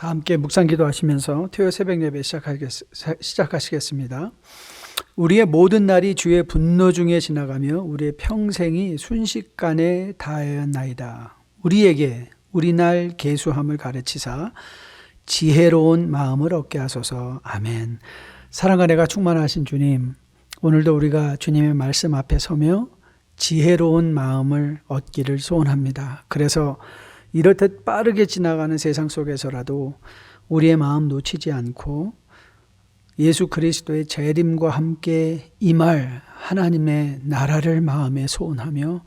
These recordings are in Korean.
다 함께 묵상 기도하시면서 토요 새벽 예배 시작하시겠습니다. 우리의 모든 날이 주의 분노 중에 지나가며 우리의 평생이 순식간에 다하였나이다. 우리에게 우리 날 계수함을 가르치사 지혜로운 마음을 얻게 하소서. 아멘. 사랑과 은혜가 충만하신 주님, 오늘도 우리가 주님의 말씀 앞에 서며 지혜로운 마음을 얻기를 소원합니다. 그래서 이렇듯 빠르게 지나가는 세상 속에서라도 우리의 마음 놓치지 않고 예수 그리스도의 재림과 함께 임할 하나님의 나라를 마음에 소원하며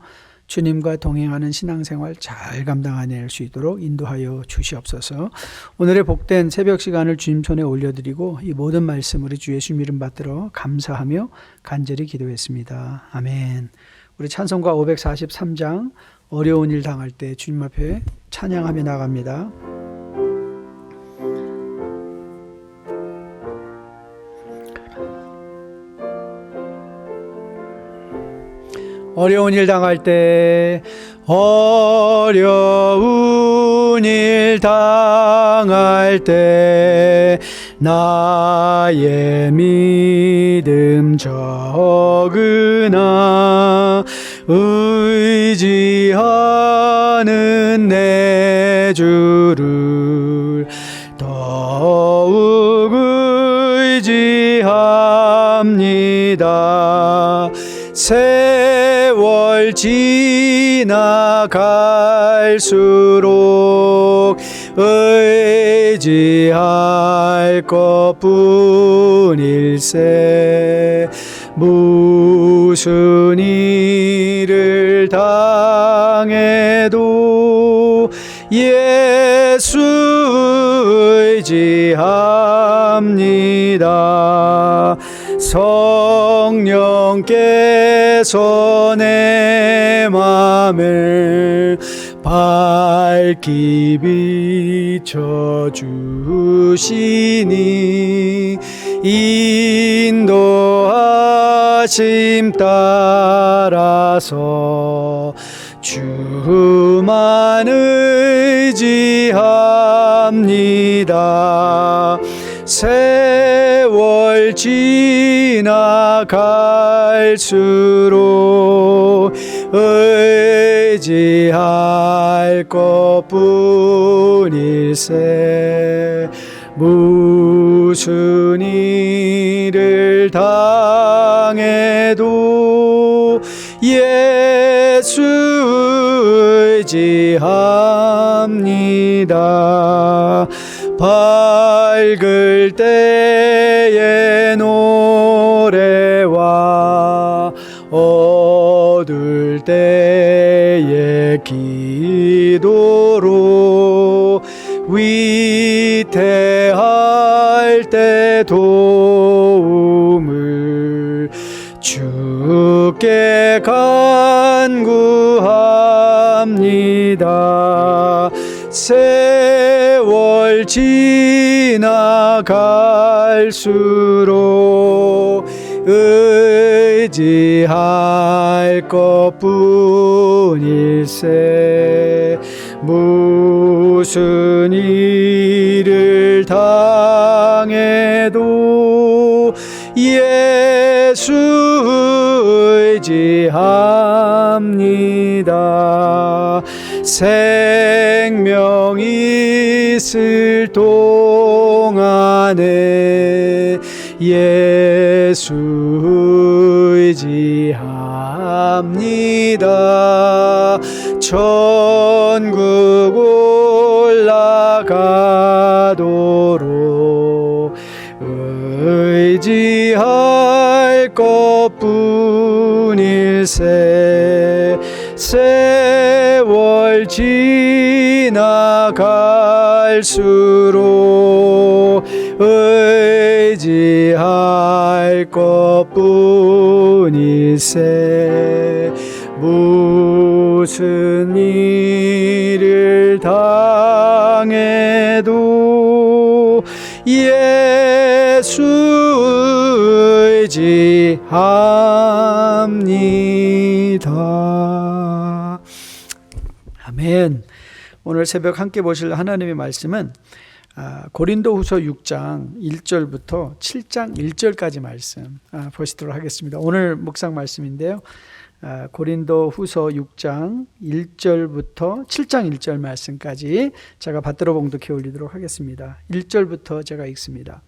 주님과 동행하는 신앙생활 잘 감당해낼 수 있도록 인도하여 주시옵소서. 오늘의 복된 새벽 시간을 주님 손에 올려드리고 이 모든 말씀 우리 주 예수님 이름 받들어 감사하며 간절히 기도했습니다. 아멘. 우리 찬송가 543장 어려운 일 당할 때 주님 앞에 찬양하며 나갑니다. 어려운 일 당할 때 어려운 일 당할 때 나의 믿음 적으나 의지하는 내 주를 더욱 의지합니다. 세월 지나갈수록 의지할 것뿐일세. 무슨 일을 당해도 예수 의지합니다. 성령께서 내 맘을 밝히 비춰주시니 인도하심 따라서 주만 의지합니다. 세월 지나갈수록 의지할 것뿐일세. 무슨 일을 당해도 예수 의지합니다. 밝을 때의 노래와 어두울 때의 기도로 위태할 때 도움을 주께 간구합니다. 세월 지나갈수록 의지할 것뿐일세. 무슨 일을 당해도 예수 의지합니다. 생명 있을 동안에 예수 의지합니다. 천국 올라가도록 의지할 것뿐일세. 세월 지나갈수록 의지할 것뿐일세. 무슨 일을 당해도 예수 의지합니다. 아멘. 오늘 새벽 함께 보실 하나님의 말씀은 고린도후서 6장 1절부터 7장 1절까지 말씀 보시도록 하겠습니다. 오늘 묵상 말씀인데요. 고린도후서 6장 1절부터 7장 1절 말씀까지 제가 받들어 봉독해 올리도록 하겠습니다. 1절부터 제가 읽습니다.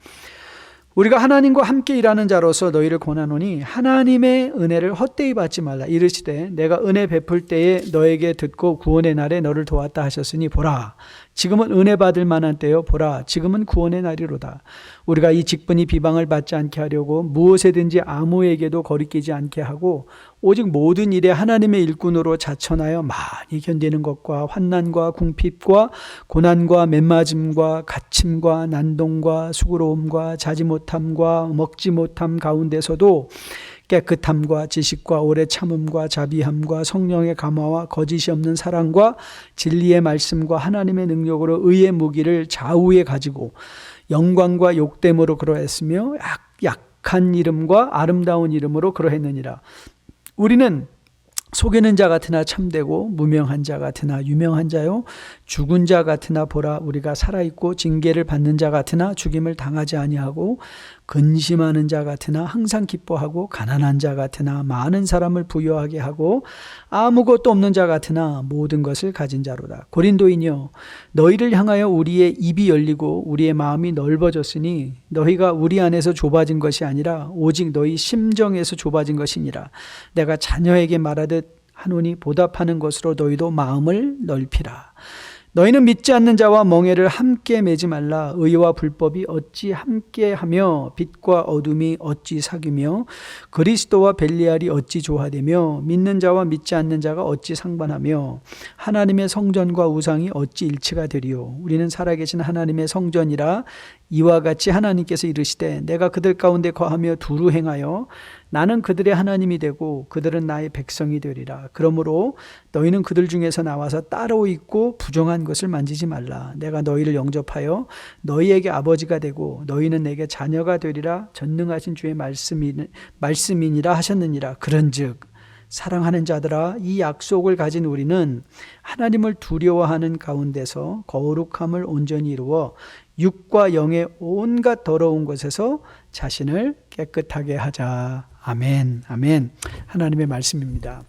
우리가 하나님과 함께 일하는 자로서 너희를 권하노니 하나님의 은혜를 헛되이 받지 말라. 이르시되 내가 은혜 베풀 때에 너에게 듣고 구원의 날에 너를 도왔다 하셨으니 보라, 지금은 은혜 받을 만한 때요, 보라, 지금은 구원의 날이로다. 우리가 이 직분이 비방을 받지 않게 하려고 무엇에든지 아무에게도 거리끼지 않게 하고 오직 모든 일에 하나님의 일꾼으로 자천하여 많이 견디는 것과 환난과 궁핍과 고난과 맷맞음과 갇힘과 난동과 수고로움과 자지 못함과 먹지 못함 가운데서도 깨끗함과 지식과 오래 참음과 자비함과 성령의 감화와 거짓이 없는 사랑과 진리의 말씀과 하나님의 능력으로 의의 무기를 좌우에 가지고 영광과 욕됨으로 그러했으며 약한 이름과 아름다운 이름으로 그러했느니라. 우리는 속이는 자 같으나 참되고 무명한 자 같으나 유명한 자요, 죽은 자 같으나 보라 우리가 살아있고 징계를 받는 자 같으나 죽임을 당하지 아니하고 근심하는 자 같으나 항상 기뻐하고 가난한 자 같으나 많은 사람을 부유하게 하고 아무것도 없는 자 같으나 모든 것을 가진 자로다. 고린도인이여, 너희를 향하여 우리의 입이 열리고 우리의 마음이 넓어졌으니 너희가 우리 안에서 좁아진 것이 아니라 오직 너희 심정에서 좁아진 것이니라. 내가 자녀에게 말하듯 하노니 보답하는 것으로 너희도 마음을 넓히라. 너희는 믿지 않는 자와 멍에를 함께 매지 말라. 의와 불법이 어찌 함께하며 빛과 어둠이 어찌 사귀며 그리스도와 벨리알이 어찌 조화되며 믿는 자와 믿지 않는 자가 어찌 상반하며 하나님의 성전과 우상이 어찌 일치가 되리요. 우리는 살아계신 하나님의 성전이라. 이와 같이 하나님께서 이르시되 내가 그들 가운데 거하며 두루 행하여 나는 그들의 하나님이 되고 그들은 나의 백성이 되리라. 그러므로 너희는 그들 중에서 나와서 따로 있고 부정한 것을 만지지 말라. 내가 너희를 영접하여 너희에게 아버지가 되고 너희는 내게 자녀가 되리라. 전능하신 주의 말씀이니라 하셨느니라. 그런즉 사랑하는 자들아, 이 약속을 가진 우리는 하나님을 두려워하는 가운데서 거룩함을 온전히 이루어 육과 영의 온갖 더러운 것에서 자신을 깨끗하게 하자. 아멘. 아멘. 하나님의 말씀입니다.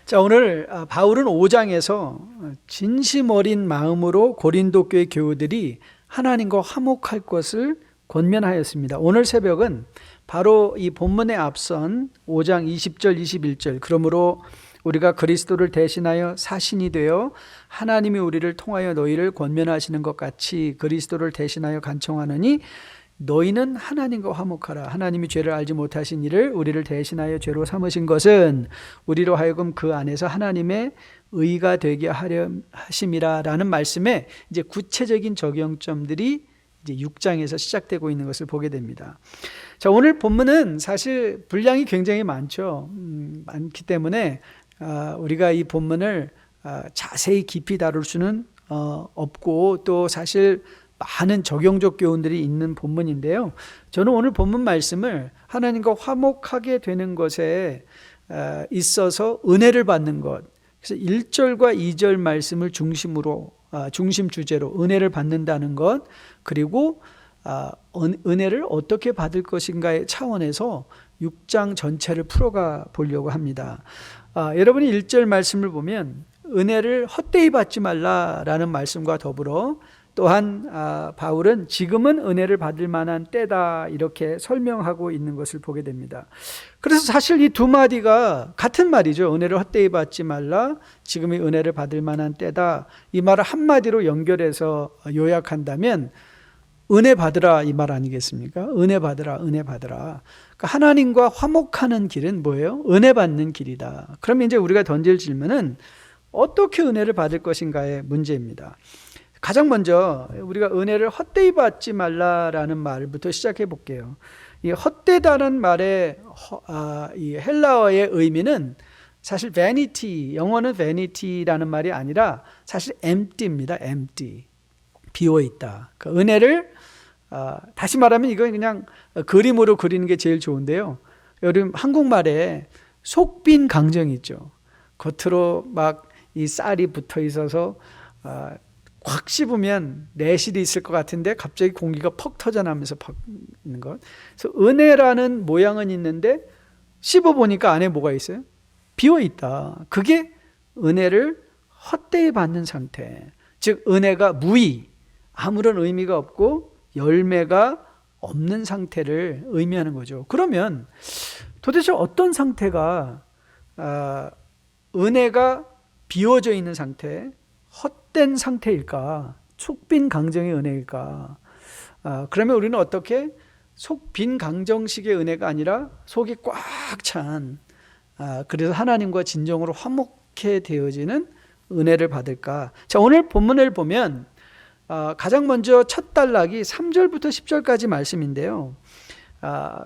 자, 오늘 바울은 5장에서 진심 어린 마음으로 고린도 교회 교우들이 하나님과 화목할 것을 권면하였습니다. 오늘 새벽은 바로 이 본문에 앞선 5장 20절 21절, 그러므로 우리가 그리스도를 대신하여 사신이 되어 하나님이 우리를 통하여 너희를 권면하시는 것 같이 그리스도를 대신하여 간청하느니 너희는 하나님과 화목하라. 하나님이 죄를 알지 못하신 이를 우리를 대신하여 죄로 삼으신 것은 우리로 하여금 그 안에서 하나님의 의가 되게 하려 하심이라라는 말씀에 이제 구체적인 적용점들이 이제 6장에서 시작되고 있는 것을 보게 됩니다. 자, 오늘 본문은 사실 분량이 굉장히 많죠. 많기 때문에 우리가 이 본문을 자세히 깊이 다룰 수는 없고 또 사실 많은 적용적 교훈들이 있는 본문인데요. 저는 오늘 본문 말씀을 하나님과 화목하게 되는 것에 있어서 은혜를 받는 것, 그래서 1절과 2절 말씀을 중심 주제로 은혜를 받는다는 것, 그리고 은혜를 어떻게 받을 것인가의 차원에서 6장 전체를 풀어가 보려고 합니다. 여러분이 1절 말씀을 보면 은혜를 헛되이 받지 말라라는 말씀과 더불어 또한 바울은 지금은 은혜를 받을 만한 때다 이렇게 설명하고 있는 것을 보게 됩니다. 그래서 사실 이 두 마디가 같은 말이죠. 은혜를 헛되이 받지 말라, 지금이 은혜를 받을 만한 때다. 이 말을 한마디로 연결해서 요약한다면 은혜 받으라 이 말 아니겠습니까? 은혜 받으라, 은혜 받으라. 그러니까 하나님과 화목하는 길은 뭐예요? 은혜 받는 길이다. 그럼 이제 우리가 던질 질문은 어떻게 은혜를 받을 것인가의 문제입니다. 가장 먼저 우리가 은혜를 헛되이 받지 말라라는 말부터 시작해 볼게요. 이 헛되다는 말의 이 헬라어의 의미는 사실 vanity, 영어는 vanity라는 말이 아니라 사실 empty입니다. empty, 비어 있다. 그 은혜를 다시 말하면 이건 그냥 그림으로 그리는 게 제일 좋은데요. 여러분 한국말에 속빈 강정이 있죠. 겉으로 막 이 쌀이 붙어 있어서 확 씹으면 내실이 있을 것 같은데 갑자기 공기가 퍽 터져나오면서 퍽 있는 것. 그래서 은혜라는 모양은 있는데 씹어보니까 안에 뭐가 있어요? 비어있다. 그게 은혜를 헛되이 받는 상태. 즉 은혜가 무의, 아무런 의미가 없고 열매가 없는 상태를 의미하는 거죠. 그러면 도대체 어떤 상태가 은혜가 비워져 있는 상태, 헛된 상태일까? 속빈 강정의 은혜일까? 그러면 우리는 어떻게 속빈 강정식의 은혜가 아니라 속이 꽉 찬, 그래서 하나님과 진정으로 화목해 되어지는 은혜를 받을까? 자, 오늘 본문을 보면 가장 먼저 첫 단락이 3절부터 10절까지 말씀인데요.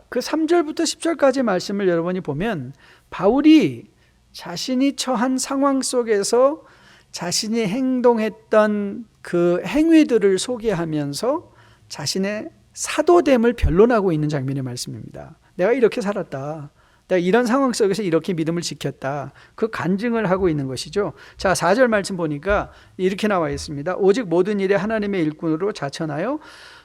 그 3절부터 10절까지 말씀을 여러분이 보면 바울이 자신이 처한 상황 속에서 자신이 행동했던 그 행위들을 소개하면서 자신의 사도됨을 변론하고 있는 장면의 말씀입니다. 내가 이렇게 살았다. 내가 이런 상황 속에서 이렇게 믿음을 지켰다. 그 간증을 하고 있는 것이죠. 자, 4절 말씀 보니까 이렇게 나와 있습니다. 오직 모든 일에 하나님의 일꾼으로 자천하여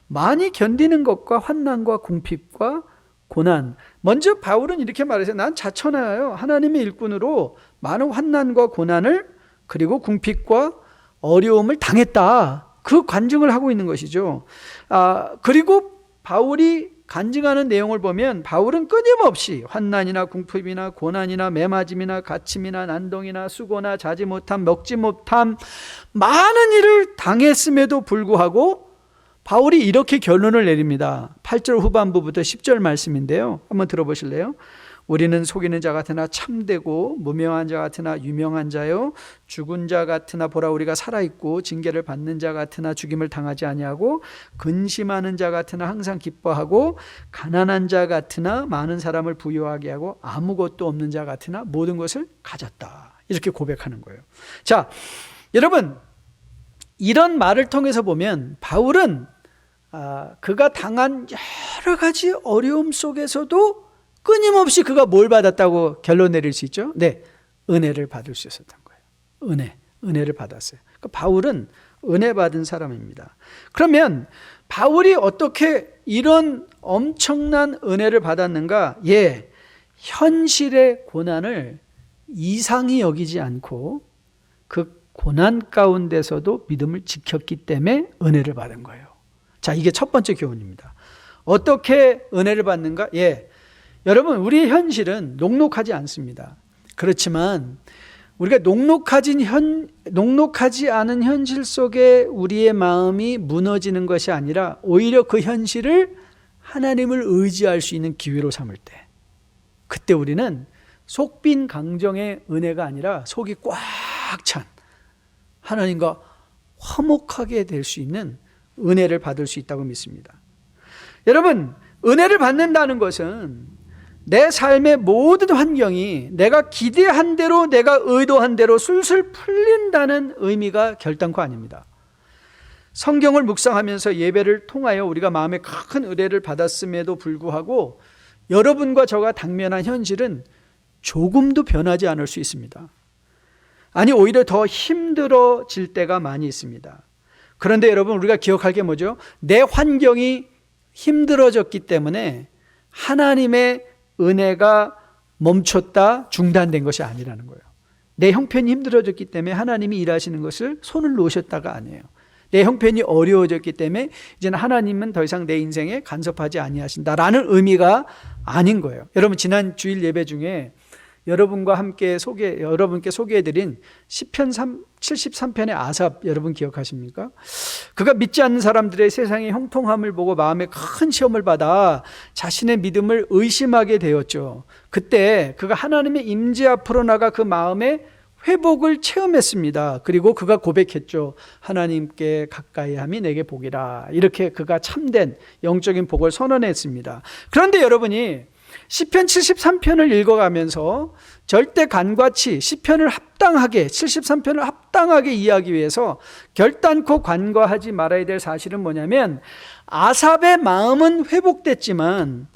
많이 견디는 것과 환난과 궁핍과 고난. 먼저 바울은 이렇게 말했어요. 난 자천하여 하나님의 일꾼으로 많은 환난과 고난을 그리고 궁핍과 어려움을 당했다. 그 간증을 하고 있는 것이죠. 그리고 바울이 간증하는 내용을 보면 바울은 끊임없이 환난이나 궁핍이나 고난이나 매맞음이나 갇힘이나 난동이나 수고나 자지 못함 먹지 못함 많은 일을 당했음에도 불구하고 바울이 이렇게 결론을 내립니다. 8절 후반부부터 10절 말씀인데요. 한번 들어보실래요? 우리는 속이는 자 같으나 참되고 무명한 자 같으나 유명한 자요 죽은 자 같으나 보라 우리가 살아있고 징계를 받는 자 같으나 죽임을 당하지 아니하고 근심하는 자 같으나 항상 기뻐하고 가난한 자 같으나 많은 사람을 부유하게 하고 아무것도 없는 자 같으나 모든 것을 가졌다. 이렇게 고백하는 거예요. 자, 여러분 이런 말을 통해서 보면 바울은 그가 당한 여러 가지 어려움 속에서도 끊임없이 그가 뭘 받았다고 결론 내릴 수 있죠? 네, 은혜를 받을 수 있었던 거예요. 은혜를 받았어요. 그러니까 바울은 은혜 받은 사람입니다. 그러면 바울이 어떻게 이런 엄청난 은혜를 받았는가? 예, 현실의 고난을 이상히 여기지 않고 그 고난 가운데서도 믿음을 지켰기 때문에 은혜를 받은 거예요. 자, 이게 첫 번째 교훈입니다. 어떻게 은혜를 받는가? 예, 여러분 우리의 현실은 녹록하지 않습니다. 그렇지만 우리가 녹록하지 않은 현실 속에 우리의 마음이 무너지는 것이 아니라 오히려 그 현실을 하나님을 의지할 수 있는 기회로 삼을 때 그때 우리는 속빈 강정의 은혜가 아니라 속이 꽉 찬 하나님과 화목하게 될 수 있는 은혜를 받을 수 있다고 믿습니다. 여러분 은혜를 받는다는 것은 내 삶의 모든 환경이 내가 기대한 대로 내가 의도한 대로 술술 풀린다는 의미가 결단코 아닙니다. 성경을 묵상하면서 예배를 통하여 우리가 마음에 큰 은혜를 받았음에도 불구하고 여러분과 저가 당면한 현실은 조금도 변하지 않을 수 있습니다. 아니 오히려 더 힘들어질 때가 많이 있습니다. 그런데 여러분 우리가 기억할 게 뭐죠? 내 환경이 힘들어졌기 때문에 하나님의 은혜가 멈췄다, 중단된 것이 아니라는 거예요. 내 형편이 힘들어졌기 때문에 하나님이 일하시는 것을 손을 놓으셨다가 아니에요. 내 형편이 어려워졌기 때문에 이제는 하나님은 더 이상 내 인생에 간섭하지 아니하신다라는 의미가 아닌 거예요. 여러분 지난 주일 예배 중에 여러분과 함께 여러분께 소개해드린 시편 73편의 아삽 여러분 기억하십니까? 그가 믿지 않는 사람들의 세상의 형통함을 보고 마음에 큰 시험을 받아 자신의 믿음을 의심하게 되었죠. 그때 그가 하나님의 임재 앞으로 나가 그 마음의 회복을 체험했습니다. 그리고 그가 고백했죠. 하나님께 가까이 함이 내게 복이라. 이렇게 그가 참된 영적인 복을 선언했습니다. 그런데 여러분이 시편 73편을 읽어가면서 절대 간과치 시편을 합당하게 73편을 합당하게 이해하기 위해서 결단코 간과하지 말아야 될 사실은 뭐냐면 아삽의 마음은 회복됐지만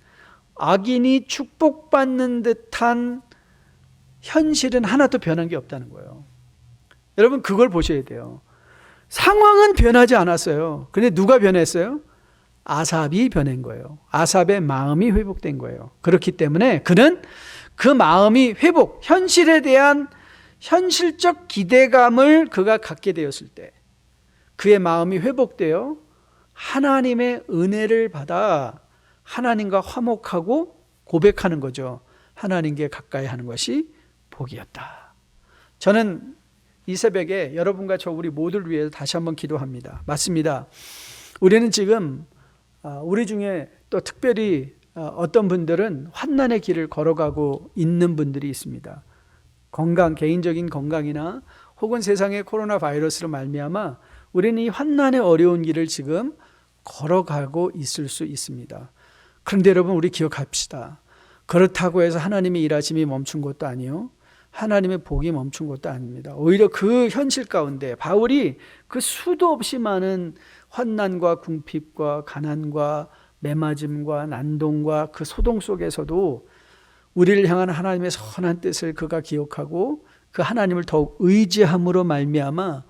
악인이 축복받는 듯한 현실은 하나도 변한 게 없다는 거예요. 여러분 그걸 보셔야 돼요. 상황은 변하지 않았어요. 그런데 누가 변했어요? 아삽이 변한 거예요. 아삽의 마음이 회복된 거예요. 그렇기 때문에 그는 그 마음이 회복, 현실에 대한 현실적 기대감을 그가 갖게 되었을 때 그의 마음이 회복되어 하나님의 은혜를 받아 하나님과 화목하고 고백하는 거죠. 하나님께 가까이 하는 것이 복이었다. 저는 이 새벽에 여러분과 저 우리 모두를 위해서 다시 한번 기도합니다. 맞습니다. 우리는 지금 우리 중에 또 특별히 어떤 분들은 환난의 길을 걸어가고 있는 분들이 있습니다. 개인적인 건강이나 혹은 세상의 코로나 바이러스로 말미암아 우리는 이 환난의 어려운 길을 지금 걸어가고 있을 수 있습니다. 그런데 여러분, 우리 기억합시다. 그렇다고 해서 하나님의 일하심이 멈춘 것도 아니요, 하나님의 복이 멈춘 것도 아닙니다. 오히려 그 현실 가운데 바울이 그 수도 없이 많은 환난과 궁핍과 가난과 매맞음과 난동과 그 소동 속에서도 우리를 향한 하나님의 선한 뜻을 그가 기억하고 그 하나님을 더욱 의지함으로 말미암아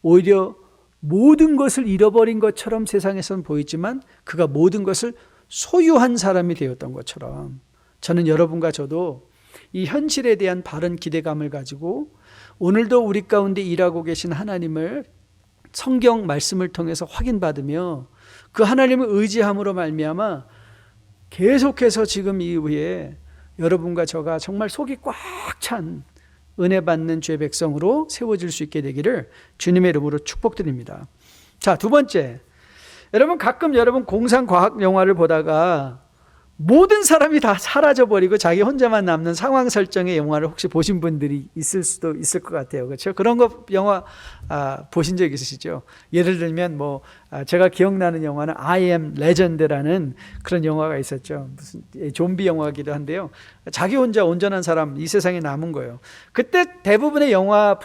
오히려 모든 것을 잃어버린 것처럼 세상에서는 보이지만 그가 모든 것을 소유한 사람이 되었던 것처럼, 저는 여러분과 저도 이 현실에 대한 바른 기대감을 가지고 오늘도 우리 가운데 일하고 계신 하나님을 성경 말씀을 통해서 확인받으며 그 하나님을 의지함으로 말미암아 계속해서 지금 이후에 여러분과 저가 정말 속이 꽉 찬 은혜 받는 죄 백성으로 세워질 수 있게 되기를 주님의 이름으로 축복드립니다. 자, 두 번째, 여러분 가끔 공상 과학 영화를 보다가 모든 사람이 다 사라져버리고 자기 혼자만 남는 상황 설정의 영화를 혹시 보신 분들이 있을 수도 있을 것 같아요. 그렇죠? 그런 거 영화 보신 적 있으시죠? 예를 들면 제가 기억나는 영화는 I am Legend라는 그런 영화가 있었죠. 무슨 좀비 영화이기도 한데요. 자기 혼자 온전한 사람, 이 세상에 남은 거예요. 그때 대부분의 영화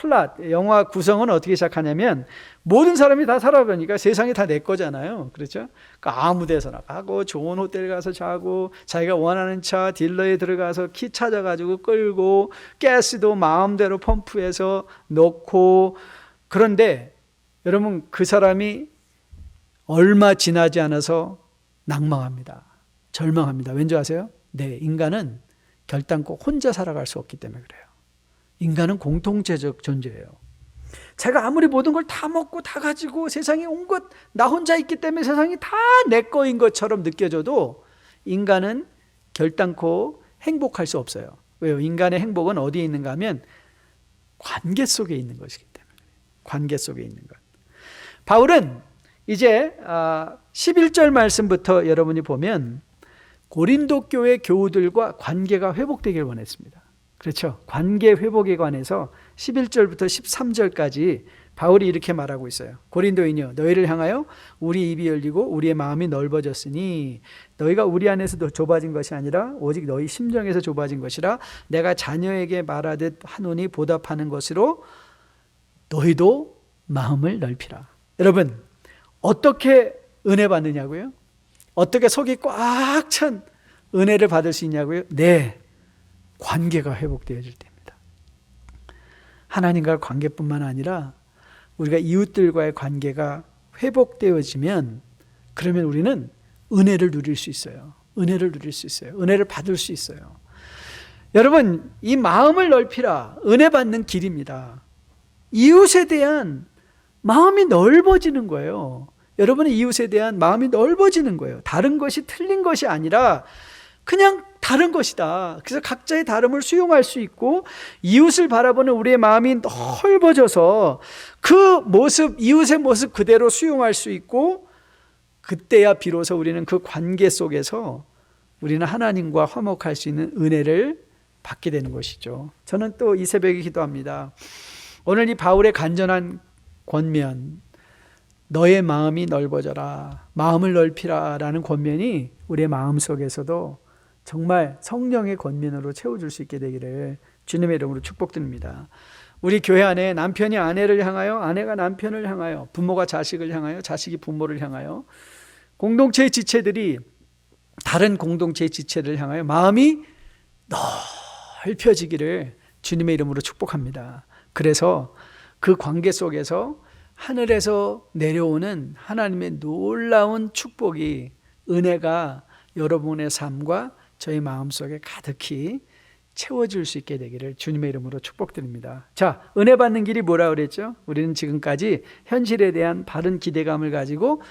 구성은 어떻게 시작하냐면 모든 사람이 다 살아보니까 세상이 다 내 거잖아요. 그렇죠? 그러니까 아무 데서나 가고 좋은 호텔 가서 자고 자기가 원하는 차 딜러에 들어가서 키 찾아가지고 끌고 가스도 마음대로 펌프해서 넣고, 그런데 여러분 그 사람이 얼마 지나지 않아서 낭망합니다. 절망합니다. 왠지 아세요? 네, 인간은 결단코 혼자 살아갈 수 없기 때문에 그래요. 인간은 공동체적 존재예요. 제가 아무리 모든 걸 다 먹고 다 가지고 세상에 온 것 나 혼자 있기 때문에 세상이 다 내 거인 것처럼 느껴져도 인간은 결단코 행복할 수 없어요. 왜요? 인간의 행복은 어디에 있는가 하면 관계 속에 있는 것이기 때문에. 관계 속에 있는 것. 바울은 이제 11절 말씀부터 여러분이 보면 고린도 교회 교우들과 관계가 회복되길 원했습니다. 그렇죠? 관계 회복에 관해서 11절부터 13절까지 바울이 이렇게 말하고 있어요. 고린도인이여, 너희를 향하여 우리 입이 열리고 우리의 마음이 넓어졌으니 너희가 우리 안에서 좁아진 것이 아니라 오직 너희 심정에서 좁아진 것이라 내가 자녀에게 말하듯 하노니 보답하는 것으로 너희도 마음을 넓히라. 여러분, 어떻게 은혜 받느냐고요? 어떻게 속이 꽉 찬 은혜를 받을 수 있냐고요? 네, 관계가 회복되어질 때입니다. 하나님과 관계뿐만 아니라 우리가 이웃들과의 관계가 회복되어지면 그러면 우리는 은혜를 누릴 수 있어요. 은혜를 누릴 수 있어요. 은혜를 받을 수 있어요. 여러분, 이 마음을 넓히라, 은혜 받는 길입니다. 이웃에 대한 마음이 넓어지는 거예요. 여러분의 이웃에 대한 마음이 넓어지는 거예요. 다른 것이 틀린 것이 아니라 그냥 다른 것이다. 그래서 각자의 다름을 수용할 수 있고 이웃을 바라보는 우리의 마음이 넓어져서 그 모습, 이웃의 모습 그대로 수용할 수 있고, 그때야 비로소 우리는 그 관계 속에서 우리는 하나님과 화목할 수 있는 은혜를 받게 되는 것이죠. 저는 또 이 새벽에 기도합니다. 오늘 이 바울의 간절한 권면, 너의 마음이 넓어져라, 마음을 넓히라 라는 권면이 우리의 마음 속에서도 정말 성령의 권면으로 채워줄 수 있게 되기를 주님의 이름으로 축복드립니다. 우리 교회 안에 남편이 아내를 향하여, 아내가 남편을 향하여, 부모가 자식을 향하여, 자식이 부모를 향하여, 공동체의 지체들이 다른 공동체의 지체를 향하여 마음이 넓혀지기를 주님의 이름으로 축복합니다. 그래서 그 관계 속에서 하늘에서 내려오는 하나님의 놀라운 축복이, 은혜가 여러분의 삶과 저희 마음속에 가득히 채워질 수 있게 되기를 주님의 이름으로 축복드립니다. 자, 은혜 받는 길이 뭐라 그랬죠? 우리는 지금까지 현실에 대한 바른 기대감을 가지고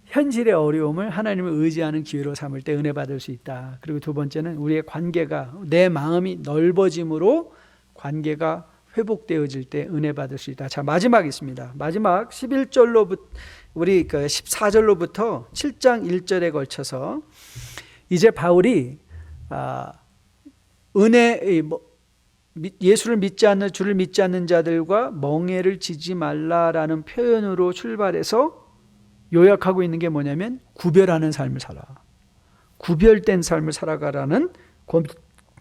현실의 어려움을 하나님을 의지하는 기회로 삼을 때 은혜 받을 수 있다. 그리고 두 번째는 우리의 관계가, 내 마음이 넓어짐으로 관계가 회복되어질 때 은혜 받을 수 있다. 자, 마지막 있습니다. 마지막 11절로부터 우리 14절로부터 7장 1절에 걸쳐서 이제 바울이 예수를 믿지 않는, 주를 믿지 않는 자들과 멍에를 지지 말라라는 표현으로 출발해서 요약하고 있는 게 뭐냐면 구별하는 삶을 살아, 구별된 삶을 살아가라는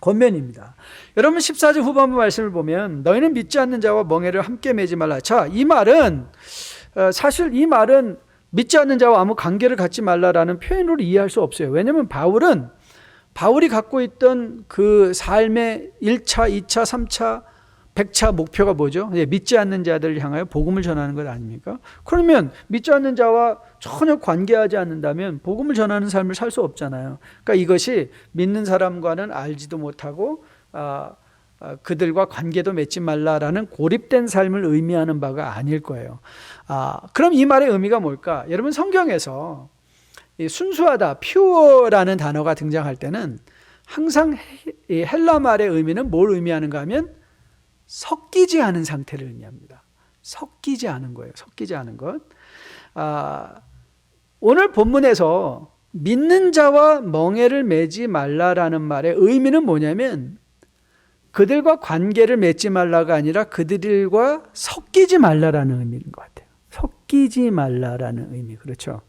권면입니다. 여러분 14절 후반부 말씀을 보면 너희는 믿지 않는 자와 멍에를 함께 매지 말라. 자, 이 말은 사실 이 말은 믿지 않는 자와 아무 관계를 갖지 말라라는 표현으로 이해할 수 없어요. 왜냐하면 바울이 갖고 있던 그 삶의 1차, 2차, 3차, 100차 목표가 뭐죠? 믿지 않는 자들을 향하여 복음을 전하는 것 아닙니까? 그러면 믿지 않는 자와 전혀 관계하지 않는다면 복음을 전하는 삶을 살 수 없잖아요. 그러니까 이것이 믿는 사람과는 알지도 못하고 그들과 관계도 맺지 말라라는 고립된 삶을 의미하는 바가 아닐 거예요. 그럼 이 말의 의미가 뭘까? 여러분 성경에서 순수하다, 퓨어라는 단어가 등장할 때는 항상 헬라 말의 의미는 뭘 의미하는가 하면 섞이지 않은 상태를 의미합니다. 섞이지 않은 거예요. 섞이지 않은 것. 오늘 본문에서 믿는 자와 멍에를 매지 말라라는 말의 의미는 뭐냐면 그들과 관계를 맺지 말라가 아니라 그들과 섞이지 말라라는 의미인 것 같아요. 섞이지 말라라는 의미. 그렇죠.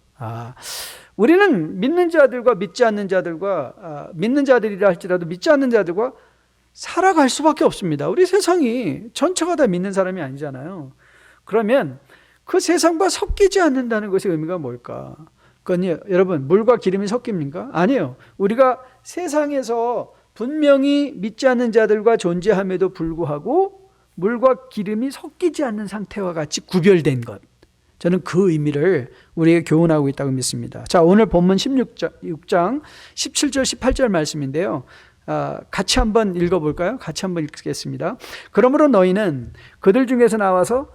우리는 믿는 자들과 믿지 않는 자들과 믿는 자들이라 할지라도 믿지 않는 자들과 살아갈 수밖에 없습니다. 우리 세상이 전체가 다 믿는 사람이 아니잖아요. 그러면 그 세상과 섞이지 않는다는 것의 의미가 뭘까? 그건요, 여러분, 물과 기름이 섞입니까? 아니에요. 우리가 세상에서 분명히 믿지 않는 자들과 존재함에도 불구하고 물과 기름이 섞이지 않는 상태와 같이 구별된 것, 저는 그 의미를 우리에게 교훈하고 있다고 믿습니다. 자, 오늘 본문 16장 17절 18절 말씀인데요, 같이 한번 읽어볼까요? 같이 한번 읽겠습니다. 그러므로 너희는 그들 중에서 나와서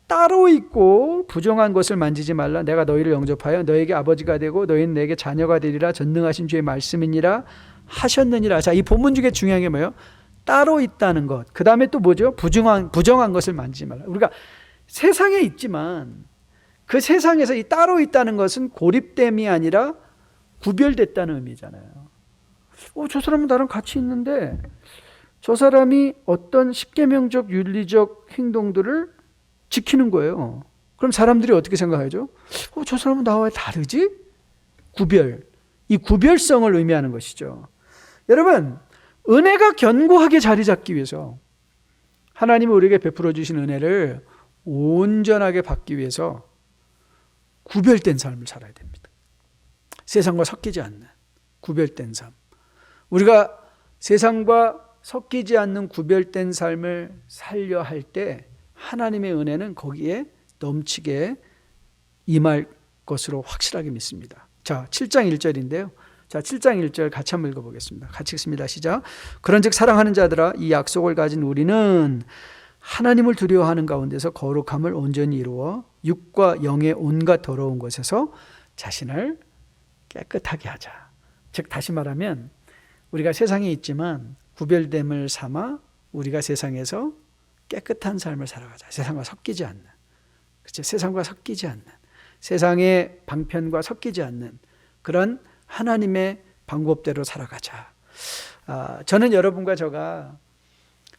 따로 있고 부정한 것을 만지지 말라. 내가 너희를 영접하여 너에게 아버지가 되고 너희는 내게 자녀가 되리라. 전능하신 주의 말씀이니라 하셨느니라. 자, 이 본문 중에 중요한 게 뭐예요? 따로 있다는 것. 그 다음에 또 뭐죠? 부정한 것을 만지지 말라. 우리가 세상에 있지만 그 세상에서 이 따로 있다는 것은 고립됨이 아니라 구별됐다는 의미잖아요. 저 사람은 나랑 같이 있는데 저 사람이 어떤 십계명적 윤리적 행동들을 지키는 거예요. 그럼 사람들이 어떻게 생각하죠? 저 사람은 나와 다르지? 구별. 이 구별성을 의미하는 것이죠. 여러분, 은혜가 견고하게 자리 잡기 위해서 하나님이 우리에게 베풀어 주신 은혜를 온전하게 받기 위해서 구별된 삶을 살아야 됩니다. 세상과 섞이지 않는 구별된 삶. 우리가 세상과 섞이지 않는 구별된 삶을 살려 할 때 하나님의 은혜는 거기에 넘치게 임할 것으로 확실하게 믿습니다. 자, 7장 1절인데요. 자, 7장 1절 같이 한번 읽어보겠습니다. 같이 읽습니다. 시작. 그런즉 사랑하는 자들아, 이 약속을 가진 우리는 하나님을 두려워하는 가운데서 거룩함을 온전히 이루어 육과 영의 온갖 더러운 것에서 자신을 깨끗하게 하자. 즉 다시 말하면 우리가 세상에 있지만 구별됨을 삼아 우리가 세상에서 깨끗한 삶을 살아가자. 세상과 섞이지 않는, 그렇죠? 세상과 섞이지 않는, 세상의 방편과 섞이지 않는 그런 하나님의 방법대로 살아가자. 저는 여러분과 제가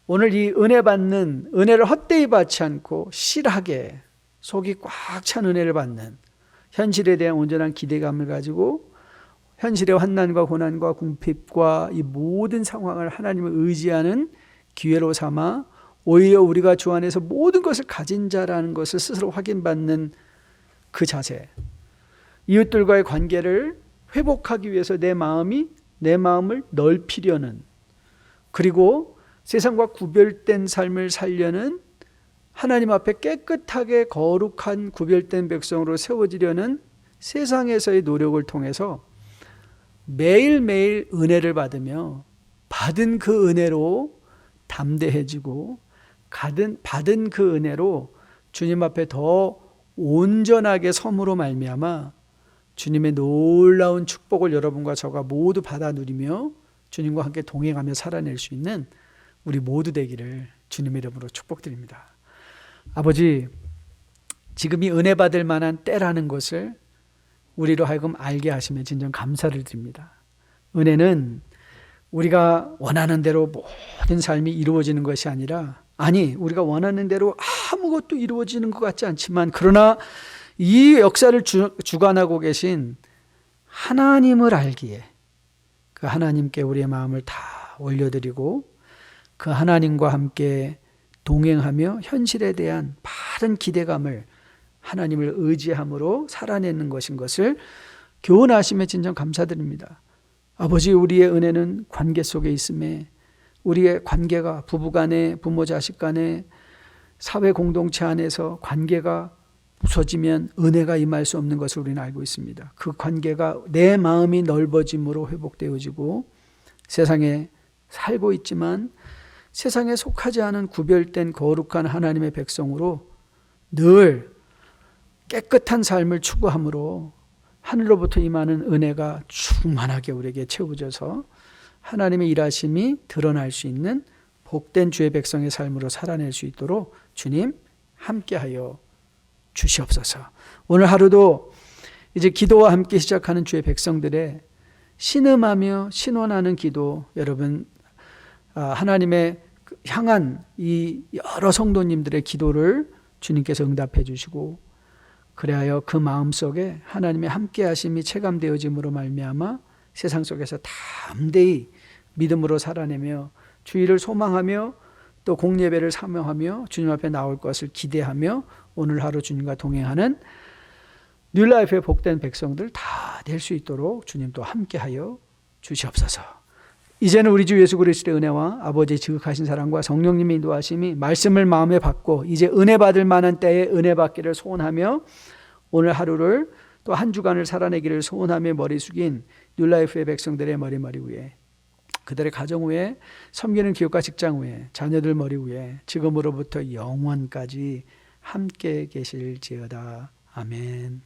오늘 이 은혜 받는, 은혜를 헛되이 받지 않고 실하게 속이 꽉 찬 은혜를 받는, 현실에 대한 온전한 기대감을 가지고 현실의 환난과 고난과 궁핍과 이 모든 상황을 하나님을 의지하는 기회로 삼아 오히려 우리가 주 안에서 모든 것을 가진 자라는 것을 스스로 확인받는 그 자세, 이웃들과의 관계를 회복하기 위해서 내 마음을 넓히려는, 그리고 세상과 구별된 삶을 살려는 하나님 앞에 깨끗하게 거룩한 구별된 백성으로 세워지려는 세상에서의 노력을 통해서 매일매일 은혜를 받으며 받은 그 은혜로 담대해지고 받은 그 은혜로 주님 앞에 더 온전하게 섬으로 말미암아 주님의 놀라운 축복을 여러분과 저가 모두 받아 누리며 주님과 함께 동행하며 살아낼 수 있는 우리 모두 되기를 주님의 이름으로 축복드립니다. 아버지, 지금 이 은혜 받을 만한 때라는 것을 우리로 하여금 알게 하시면 진정 감사를 드립니다. 은혜는 우리가 원하는 대로 모든 삶이 이루어지는 것이 아니라, 우리가 원하는 대로 아무것도 이루어지는 것 같지 않지만, 그러나 이 역사를 주관하고 계신 하나님을 알기에 그 하나님께 우리의 마음을 다 올려드리고 그 하나님과 함께 동행하며 현실에 대한 바른 기대감을 하나님을 의지함으로 살아내는 것을 교훈하시며 진정 감사드립니다. 아버지, 우리의 은혜는 관계 속에 있음에 우리의 관계가 부부간에, 부모 자식 간에, 사회 공동체 안에서 관계가 부서지면 은혜가 임할 수 없는 것을 우리는 알고 있습니다. 그 관계가 내 마음이 넓어짐으로 회복되어지고 세상에 살고 있지만 세상에 속하지 않은 구별된 거룩한 하나님의 백성으로 늘 깨끗한 삶을 추구함으로 하늘로부터 임하는 은혜가 충만하게 우리에게 채워져서 하나님의 일하심이 드러날 수 있는 복된 주의 백성의 삶으로 살아낼 수 있도록 주님 함께하여 주시옵소서. 오늘 하루도 이제 기도와 함께 시작하는 주의 백성들의 신음하며 신원하는 기도, 여러분 하나님의 향한 이 여러 성도님들의 기도를 주님께서 응답해 주시고, 그래야 그 마음속에 하나님의 함께하심이 체감되어짐으로 말미암아 세상 속에서 담대히 믿음으로 살아내며 주의를 소망하며 또 공예배를 사명하며 주님 앞에 나올 것을 기대하며 오늘 하루 주님과 동행하는 뉴라이프의 복된 백성들 다 될 수 있도록 주님 또 함께하여 주시옵소서. 이제는 우리 주 예수 그리스도의 은혜와 아버지의 지극하신 사랑과 성령님의 인도하심이 말씀을 마음에 받고 이제 은혜 받을 만한 때에 은혜 받기를 소원하며 오늘 하루를 또 한 주간을 살아내기를 소원하며 머리 숙인 뉴라이프의 백성들의 머리 위에, 그들의 가정 위에, 섬기는 기업과 직장 위에, 자녀들 머리 위에 지금으로부터 영원까지 함께 계실지어다. 아멘.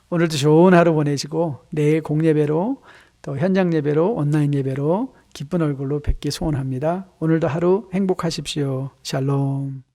오늘도 좋은 하루 보내시고 내일 공예배로 또 현장 예배로 온라인 예배로 기쁜 얼굴로 뵙기 소원합니다. 오늘도 하루 행복하십시오. 샬롬.